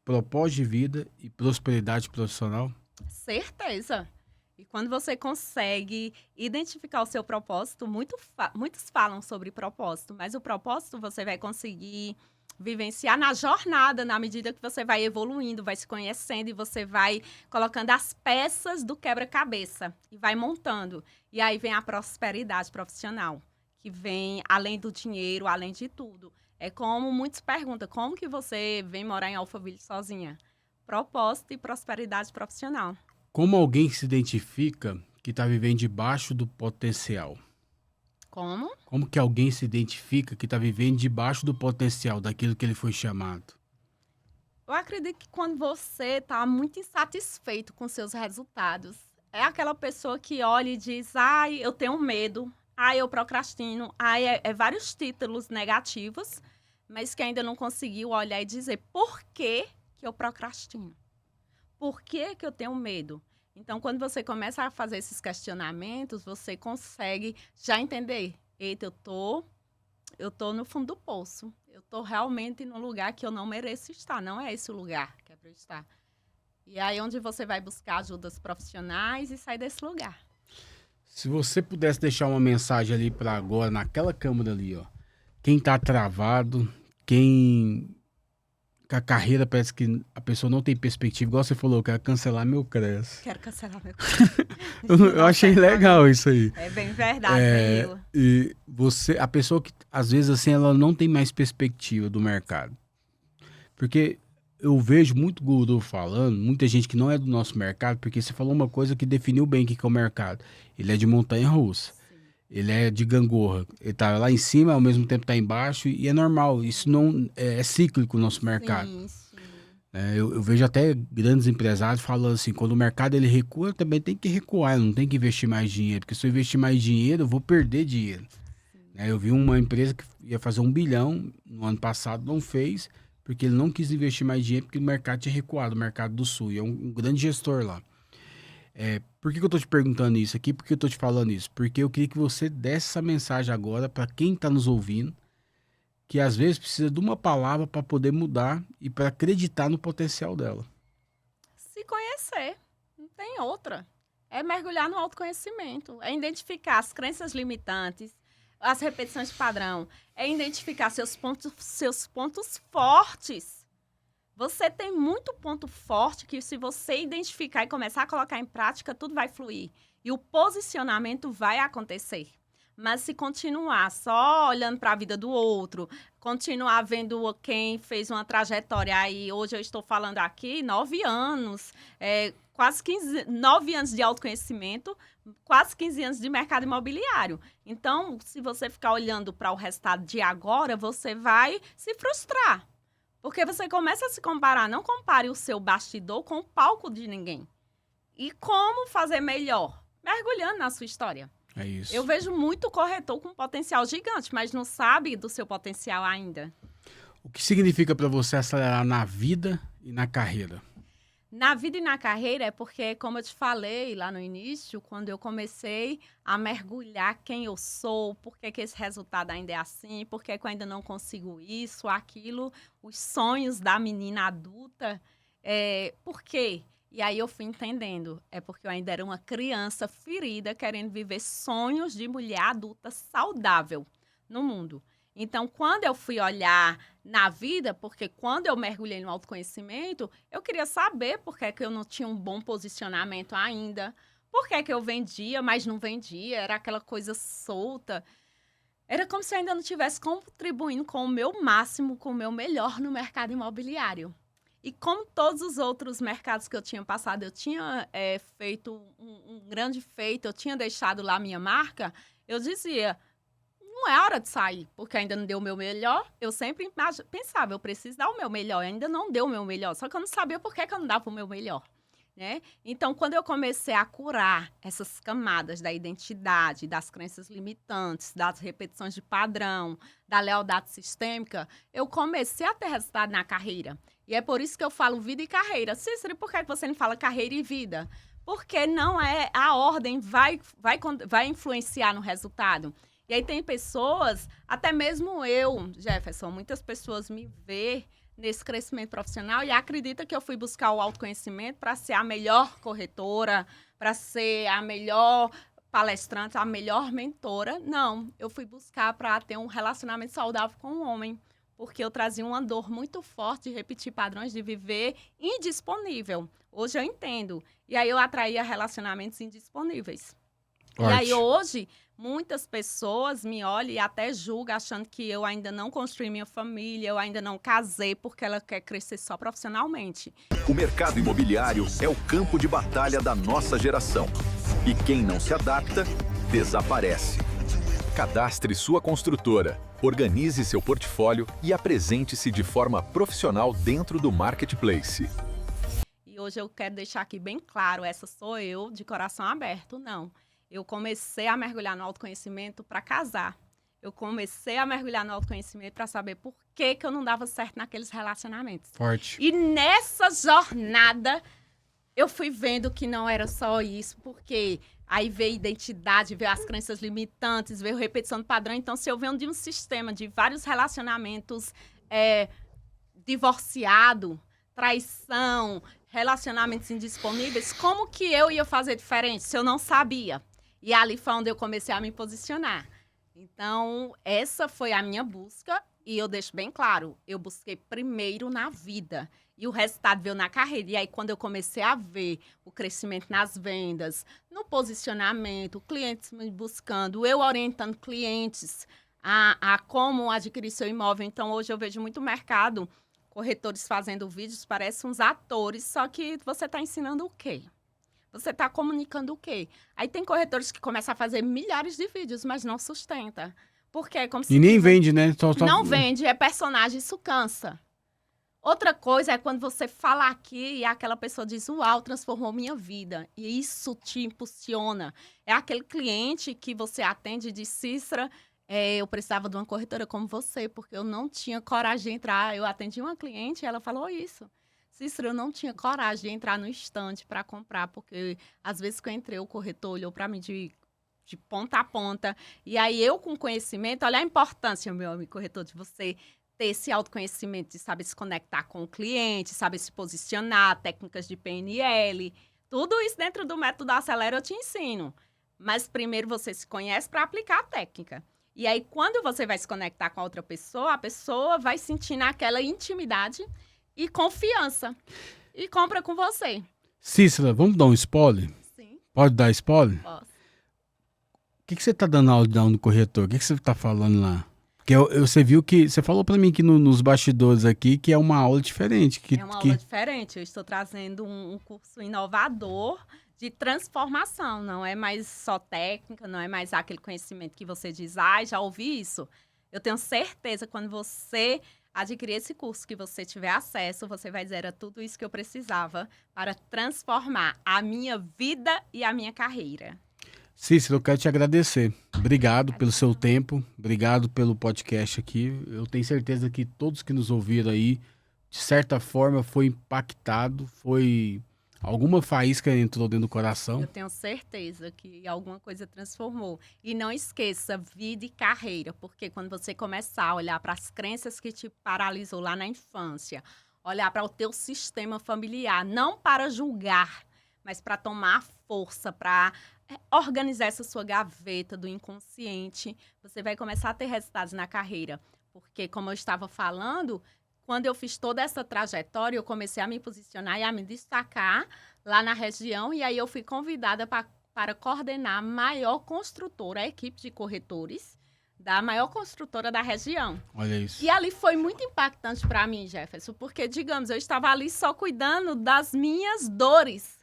propósito de vida e prosperidade profissional? Certeza. E quando você consegue identificar o seu propósito, muitos falam sobre propósito, mas o propósito você vai conseguir vivenciar na jornada, na medida que você vai evoluindo, vai se conhecendo e você vai colocando as peças do quebra-cabeça e vai montando. E aí vem a prosperidade profissional, que vem além do dinheiro, além de tudo. É como muitos perguntam, como que você vem morar em Alphaville sozinha? Propósito e prosperidade profissional. Como alguém se identifica que está vivendo debaixo do potencial? Como? Como que alguém se identifica que está vivendo debaixo do potencial, daquilo que ele foi chamado? Eu acredito que quando você está muito insatisfeito com seus resultados, é aquela pessoa que olha e diz, eu tenho medo, eu procrastino, vários títulos negativos, mas que ainda não conseguiu olhar e dizer por que eu procrastino. Por que eu tenho medo? Então, quando você começa a fazer esses questionamentos, você consegue já entender. Eita, eu tô no fundo do poço. Eu tô realmente num lugar que eu não mereço estar. Não é esse o lugar que é para eu estar. E aí onde você vai buscar ajudas profissionais e sair desse lugar. Se você pudesse deixar uma mensagem ali para agora, naquela câmera ali, ó. Quem tá travado, quem... a carreira parece que a pessoa não tem perspectiva, igual você falou, quero cancelar meu Cresce. Quero cancelar meu Cresce. Eu achei legal isso aí. É bem verdade, E a pessoa que, às vezes, assim, ela não tem mais perspectiva do mercado. Porque eu vejo muito guru falando, muita gente que não é do nosso mercado, porque você falou uma coisa que definiu bem o que é o mercado. Ele é de montanha-russa. Ele é de gangorra. Ele tá lá em cima, ao mesmo tempo tá embaixo, e é normal. Isso não é cíclico o nosso mercado. Sim. Eu vejo até grandes empresários falando assim, quando o mercado ele recua, também tem que recuar, não tem que investir mais dinheiro, porque se eu investir mais dinheiro, eu vou perder dinheiro. Eu vi uma empresa que ia fazer 1 bilhão no ano passado, não fez, porque ele não quis investir mais dinheiro, porque o mercado tinha recuado, o mercado do Sul, e é um grande gestor lá. Por que eu tô te perguntando isso aqui? Por que eu tô te falando isso? Porque eu queria que você desse essa mensagem agora para quem tá nos ouvindo, que às vezes precisa de uma palavra para poder mudar e para acreditar no potencial dela. Se conhecer, não tem outra. É mergulhar no autoconhecimento, é identificar as crenças limitantes, as repetições de padrão, é identificar seus pontos fortes. Você tem muito ponto forte que se você identificar e começar a colocar em prática, tudo vai fluir. E o posicionamento vai acontecer. Mas se continuar só olhando para a vida do outro, continuar vendo quem fez uma trajetória aí, hoje eu estou falando aqui, 9 anos, quase 9 anos de autoconhecimento, quase 15 anos de mercado imobiliário. Então, se você ficar olhando para o resultado de agora, você vai se frustrar. Porque você começa a se comparar. Não compare o seu bastidor com o palco de ninguém. E como fazer melhor? Mergulhando na sua história. É isso. Eu vejo muito corretor com potencial gigante, mas não sabe do seu potencial ainda. O que significa para você acelerar na vida e na carreira? Na vida e na carreira é porque, como eu te falei lá no início, quando eu comecei a mergulhar quem eu sou, por que esse resultado ainda é assim, por que eu ainda não consigo isso, aquilo, os sonhos da menina adulta, por quê? E aí eu fui entendendo, é porque eu ainda era uma criança ferida querendo viver sonhos de mulher adulta saudável no mundo. Então, quando eu fui olhar na vida, porque quando eu mergulhei no autoconhecimento, eu queria saber por que eu não tinha um bom posicionamento ainda, por que eu vendia, mas não vendia, era aquela coisa solta. Era como se eu ainda não estivesse contribuindo com o meu máximo, com o meu melhor no mercado imobiliário. E como todos os outros mercados que eu tinha passado, eu tinha feito um grande feito, eu tinha deixado lá a minha marca, eu dizia, não é hora de sair, porque ainda não deu o meu melhor. Eu sempre pensava, eu preciso dar o meu melhor, ainda não deu o meu melhor, só que eu não sabia por que eu não dava o meu melhor. Né? Então, quando eu comecei a curar essas camadas da identidade, das crenças limitantes, das repetições de padrão, da lealdade sistêmica, eu comecei a ter resultado na carreira. E é por isso que eu falo vida e carreira. Cícero, por que você não fala carreira e vida? Porque não é a ordem vai influenciar no resultado. E aí tem pessoas, até mesmo eu, Jefferson, muitas pessoas me veem nesse crescimento profissional e acredita que eu fui buscar o autoconhecimento para ser a melhor corretora, para ser a melhor palestrante, a melhor mentora. Não, eu fui buscar para ter um relacionamento saudável com um homem, porque eu trazia uma dor muito forte de repetir padrões, de viver indisponível. Hoje eu entendo. E aí eu atraía relacionamentos indisponíveis. Ótimo. E aí hoje, muitas pessoas me olham e até julgam, achando que eu ainda não construí minha família, eu ainda não casei, porque ela quer crescer só profissionalmente. O mercado imobiliário é o campo de batalha da nossa geração. E quem não se adapta, desaparece. Cadastre sua construtora, organize seu portfólio e apresente-se de forma profissional dentro do Marketplace. E hoje eu quero deixar aqui bem claro, essa sou eu de coração aberto, não. Eu comecei a mergulhar no autoconhecimento para casar. Eu comecei a mergulhar no autoconhecimento para saber por que eu não dava certo naqueles relacionamentos. Forte. E nessa jornada, eu fui vendo que não era só isso, porque aí veio identidade, veio as crenças limitantes, veio repetição do padrão. Então, se eu venho de um sistema de vários relacionamentos divorciado, traição, relacionamentos indisponíveis, como que eu ia fazer diferente se eu não sabia? E ali foi onde eu comecei a me posicionar. Então, essa foi a minha busca e eu deixo bem claro, eu busquei primeiro na vida e o resultado veio na carreira. E aí, quando eu comecei a ver o crescimento nas vendas, no posicionamento, clientes me buscando, eu orientando clientes a como adquirir seu imóvel. Então, hoje eu vejo muito mercado, corretores fazendo vídeos, parecem uns atores, só que você está ensinando o quê? Você está comunicando o quê? Aí tem corretores que começam a fazer milhares de vídeos, mas não sustenta. Porque é como se... E nem vende, né? Não vende, é personagem, isso cansa. Outra coisa é quando você fala aqui e aquela pessoa diz, uau, transformou minha vida. E isso te impulsiona. É aquele cliente que você atende e diz, Cícera, eu precisava de uma corretora como você, porque eu não tinha coragem de entrar. Eu atendi uma cliente e ela falou isso. Cícera, eu não tinha coragem de entrar no estande para comprar, porque às vezes que eu entrei, o corretor olhou para mim de ponta a ponta. E aí eu, com conhecimento, olha a importância, meu amigo corretor, de você ter esse autoconhecimento, de saber se conectar com o cliente, saber se posicionar, técnicas de PNL. Tudo isso dentro do método Acelera eu te ensino. Mas primeiro você se conhece para aplicar a técnica. E aí, quando você vai se conectar com a outra pessoa, a pessoa vai sentindo aquela intimidade e confiança. E compra com você. Cícera, vamos dar um spoiler? Sim. Pode dar spoiler? Posso. que você tá dando aula no corretor? O que você tá falando lá? Porque você viu que... Você falou para mim que nos bastidores aqui que é uma aula diferente. É uma aula diferente. Eu estou trazendo um curso inovador de transformação. Não é mais só técnica, não é mais aquele conhecimento que você diz, já ouvi isso. Eu tenho certeza, quando você adquirir esse curso, que você tiver acesso, você vai dizer, era tudo isso que eu precisava para transformar a minha vida e a minha carreira. Cícera, eu quero te agradecer. Obrigado pelo seu tempo, obrigado pelo podcast aqui. Eu tenho certeza que todos que nos ouviram aí, de certa forma, foi impactado, foi... Alguma faísca entrou dentro do coração? Eu tenho certeza que alguma coisa transformou. E não esqueça, vida e carreira, porque quando você começar a olhar para as crenças que te paralisou lá na infância, olhar para o teu sistema familiar, não para julgar, mas para tomar força, para organizar essa sua gaveta do inconsciente, você vai começar a ter resultados na carreira. Porque, como eu estava falando... Quando eu fiz toda essa trajetória, eu comecei a me posicionar e a me destacar lá na região. E aí eu fui convidada para coordenar a maior construtora, a equipe de corretores da maior construtora da região. Olha isso. E ali foi muito impactante para mim, Jefferson, porque, digamos, eu estava ali só cuidando das minhas dores,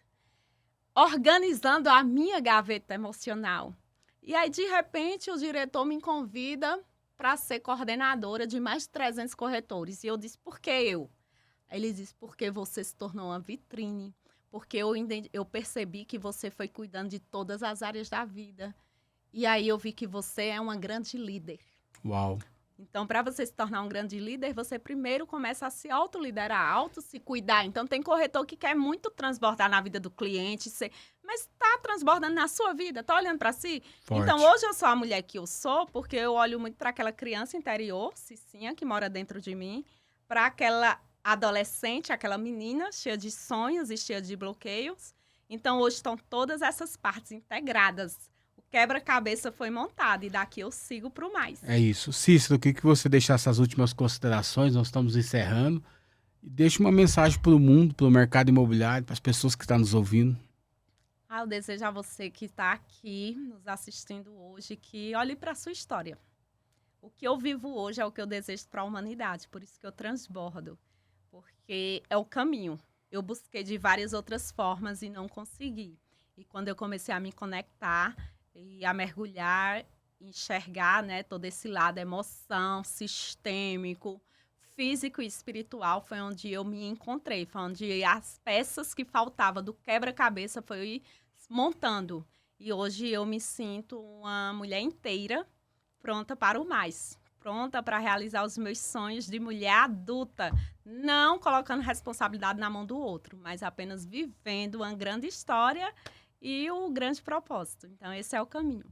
organizando a minha gaveta emocional. E aí, de repente, o diretor me convida para ser coordenadora de mais de 300 corretores. E eu disse, por que eu? Aí ele disse, porque você se tornou uma vitrine. Porque eu percebi que você foi cuidando de todas as áreas da vida. E aí eu vi que você é uma grande líder. Uau! Então, para você se tornar um grande líder, você primeiro começa a se autoliderar, se cuidar. Então, tem corretor que quer muito transbordar na vida do cliente, mas está transbordando na sua vida, está olhando para si. Forte. Então, hoje eu sou a mulher que eu sou, porque eu olho muito para aquela criança interior, Cicinha, que mora dentro de mim, para aquela adolescente, aquela menina cheia de sonhos e cheia de bloqueios. Então, hoje estão todas essas partes integradas. Quebra-cabeça foi montado e daqui eu sigo para o mais. É isso. Cícera, eu queria que você deixasse as últimas considerações, nós estamos encerrando. E deixe uma mensagem para o mundo, para o mercado imobiliário, para as pessoas que estão nos ouvindo. Eu desejo a você que está aqui nos assistindo hoje que olhe para a sua história. O que eu vivo hoje é o que eu desejo para a humanidade, por isso que eu transbordo, porque é o caminho. Eu busquei de várias outras formas e não consegui. E quando eu comecei a me conectar e a mergulhar, enxergar, né, todo esse lado, emoção, sistêmico, físico e espiritual, foi onde eu me encontrei, foi onde as peças que faltavam do quebra-cabeça foi montando. E hoje eu me sinto uma mulher inteira, pronta para o mais, pronta para realizar os meus sonhos de mulher adulta, não colocando responsabilidade na mão do outro, mas apenas vivendo uma grande história e o grande propósito. Então, esse é o caminho.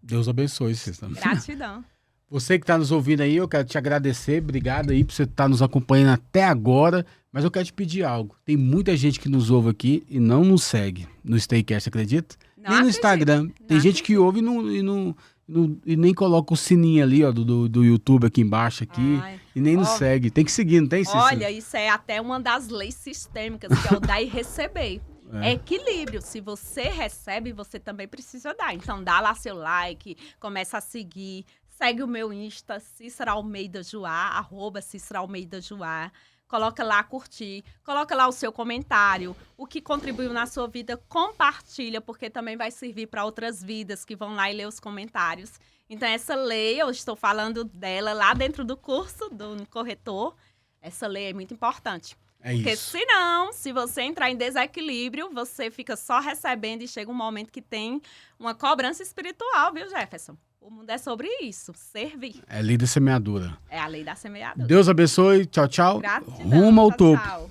Deus abençoe, Cícera. Gratidão. Você que está nos ouvindo aí, eu quero te agradecer. Obrigado aí por você estar nos acompanhando até agora. Mas eu quero te pedir algo. Tem muita gente que nos ouve aqui e não nos segue no Staycast, acredita? Não nem no acredito. Instagram. Tem Não gente que ouve e nem coloca o sininho ali, ó, do YouTube aqui embaixo aqui. Ai. E nem nos Ó, segue. Tem que seguir, não tem, Cícera? Olha, isso é até uma das leis sistêmicas, que é o dar e receber. É equilíbrio. Se você recebe, você também precisa dar. Então, dá lá seu like, começa a seguir. Segue o meu Insta, Cícera Almeida Joá, @Cícera Almeida Joá. Coloca lá, curtir. Coloca lá o seu comentário. O que contribuiu na sua vida, compartilha, porque também vai servir para outras vidas que vão lá e ler os comentários. Então, essa lei, eu estou falando dela lá dentro do curso do corretor. Essa lei é muito importante. É Porque isso. senão, se você entrar em desequilíbrio, você fica só recebendo e chega um momento que tem uma cobrança espiritual, viu, Jefferson? O mundo é sobre isso, servir. É lei da semeadura. É a lei da semeadura. Deus abençoe. Tchau, tchau. Gratidão. Rumo ao Tchau, topo. tchau.